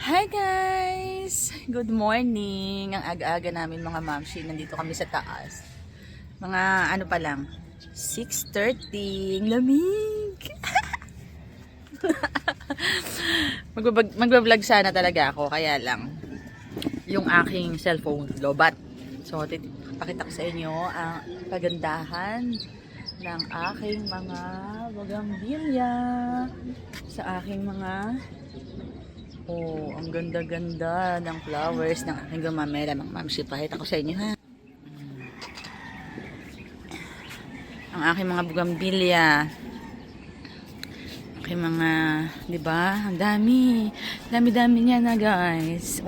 Hi guys! Good morning! Ang aga-aga namin mga mamshi. Nandito kami sa taas. Mga ano pa lang, 6:30. Ang lamig! Magbablog sana talaga ako. Kaya lang, yung aking cellphone lobat. So, pakita ko sa inyo ang pagandahan ng aking mga bougainvillea sa aking mga ang ganda-ganda ng flowers ng aking gumamela ng mamshi. Pakita ko sa inyo ha. Ang aking mga bougainvillea. Aking mga, di ba? Ang dami. Dami-dami niya na guys.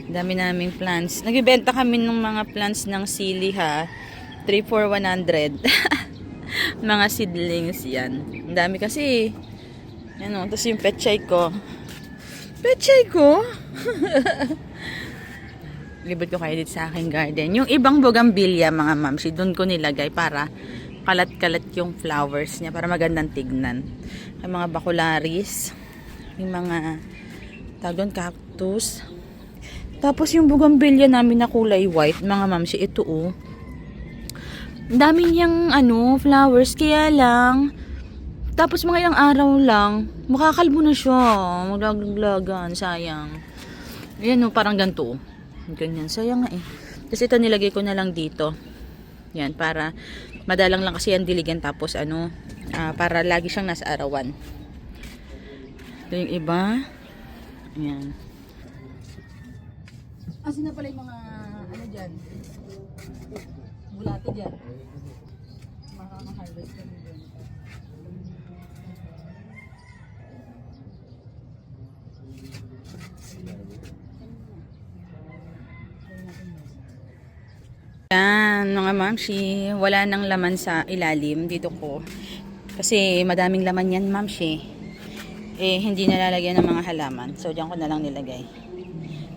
Dami naming plants. Nagbebenta kami ng mga plants ng sili ha. 3 for 100. Mga seedlings yan. Ang dami kasi. Yan o. Tapos yung petchay ko. Petchay ko? Libot ko kayo dito sa aking garden. Yung ibang bougainvillea mga mamsi, doon ko nilagay para kalat-kalat yung flowers niya para magandang tignan. Yung mga bacularis, yung mga tagon cactus. Tapos yung bougainvillea namin na kulay white, mga mamsi, ito oh. Ang dami niyang flowers, kaya lang tapos mga ilang araw lang, makakalbo na siya. Maglaglagan, sayang. Ayan o, parang ganito. Ganyan, sayang nga eh. Tapos ito nilagay ko na lang dito. Yan, para madalang lang kasi yan diligan. Tapos para lagi siyang nasa arawan. Ito yung iba. Ayan. Asin na pala yung mga, dyan. Bulate dyan. Makaka-harvest kami dyan. Yan, mga mamshi, wala nang laman sa ilalim dito ko. Kasi madaming laman yan, mamshi. Hindi nalalagyan ng mga halaman. So, diyan ko na lang nilagay.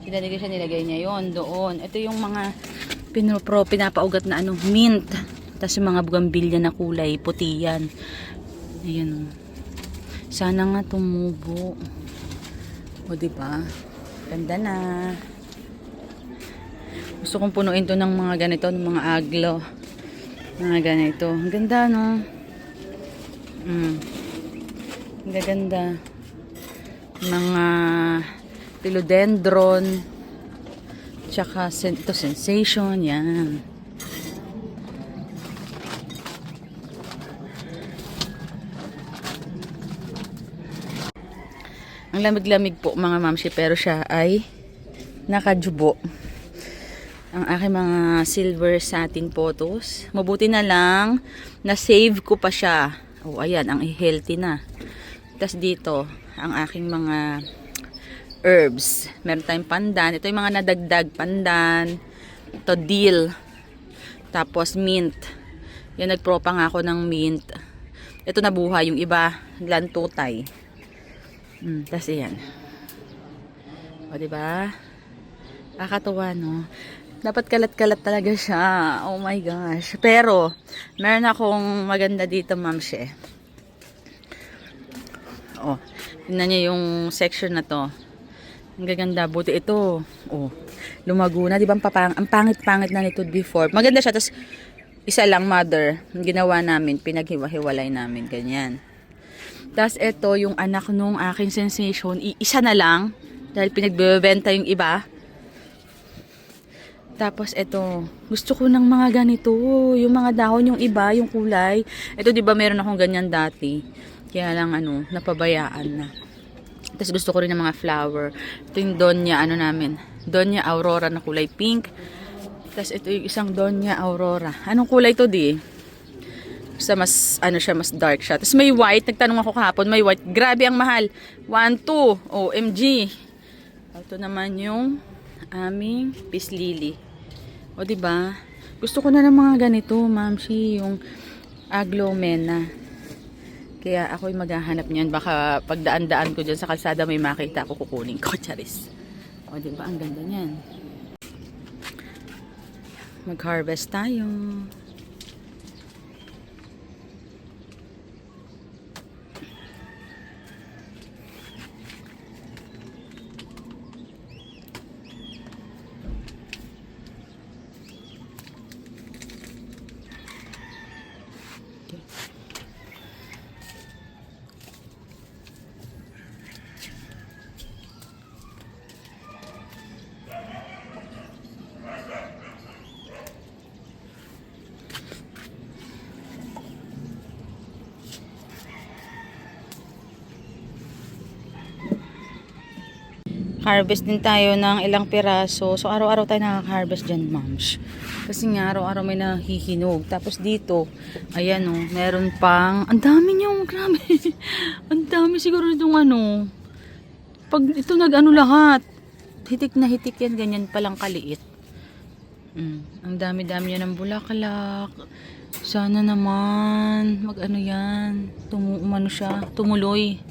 Nilagay niya yon doon. Ito yung mga pinapaugat na mint. Tapos yung mga bougainvillea na kulay, puti yan. Ayan o. Sana nga tumubo. O, diba? Ganda na. Gusto kong punuin to ng mga ganito, ng mga aglo. Mga ganito. Ang ganda, no? Ang ganda. Mga philodendron. Tsaka ito, sensation. Yan. Ang lamig-lamig po, mga mamshi. Pero siya ay nakajubo. Ang aking mga silver satin photos. Mabuti na lang na-save ko pa siya. Ayan, ang healthy na. Tapos dito, ang aking mga herbs. Meron tayong pandan. Ito yung mga nadagdag pandan. Ito dill. Tapos mint. Yan, nagpropa nga ako ng mint. Ito nabuhay. Yung iba, lantutay. Tapos yan. O, diba? Kakatuwa, no? Dapat kalat-kalat talaga siya. Oh my gosh. Pero, meron akong maganda dito, mamshe. Oh, tingnan niyo yung section na to. Ang gaganda. Buti ito. Oh, lumago na. Diba ang pangit-pangit na nito before. Maganda siya. Tapos, isa lang mother. Ginawa namin. Pinaghiwa-hiwalay namin. Ganyan. Tapos, ito yung anak nung aking sensation. Isa na lang. Dahil pinagbebenta yung iba. Tapos ito, gusto ko ng mga ganito, yung mga dahon, yung iba, yung kulay. Ito 'di ba meron akong ganyan dati. Kaya lang napabayaan na. Tapos gusto ko rin ng mga flower. Ito yung Donya namin. Donya Aurora na kulay pink. Tapos ito yung isang Donya Aurora. Anong kulay to di? Basta mas siya, mas dark siya. Tapos may white, nagtanong ako kahapon, may white. Grabe ang mahal. 1, 2, OMG. Ito naman yung aming peace lily. O diba? Gusto ko na ng mga ganito, mamshi, yung aglomena. Kaya ako'y maghahanap niyan. Baka pagdaan-daan ko dyan sa kalsada may makita ako, kukunin ko, charis. O diba? Ang ganda niyan. Mag-harvest tayo. harvest din tayo ng ilang piraso. So, araw-araw tayo nakaka-harvest dyan, moms. Kasi nga, araw-araw may nahihinog. Tapos dito, ayan o, meron pang, ang dami niyong, grabe. Ang dami siguro itong ano. Pag ito nag-ano lahat, hitik na hitik yan, ganyan palang kaliit. Ang dami-dami yan ng bulaklak. Sana naman, mag-ano yan, umano siya, tumuloy.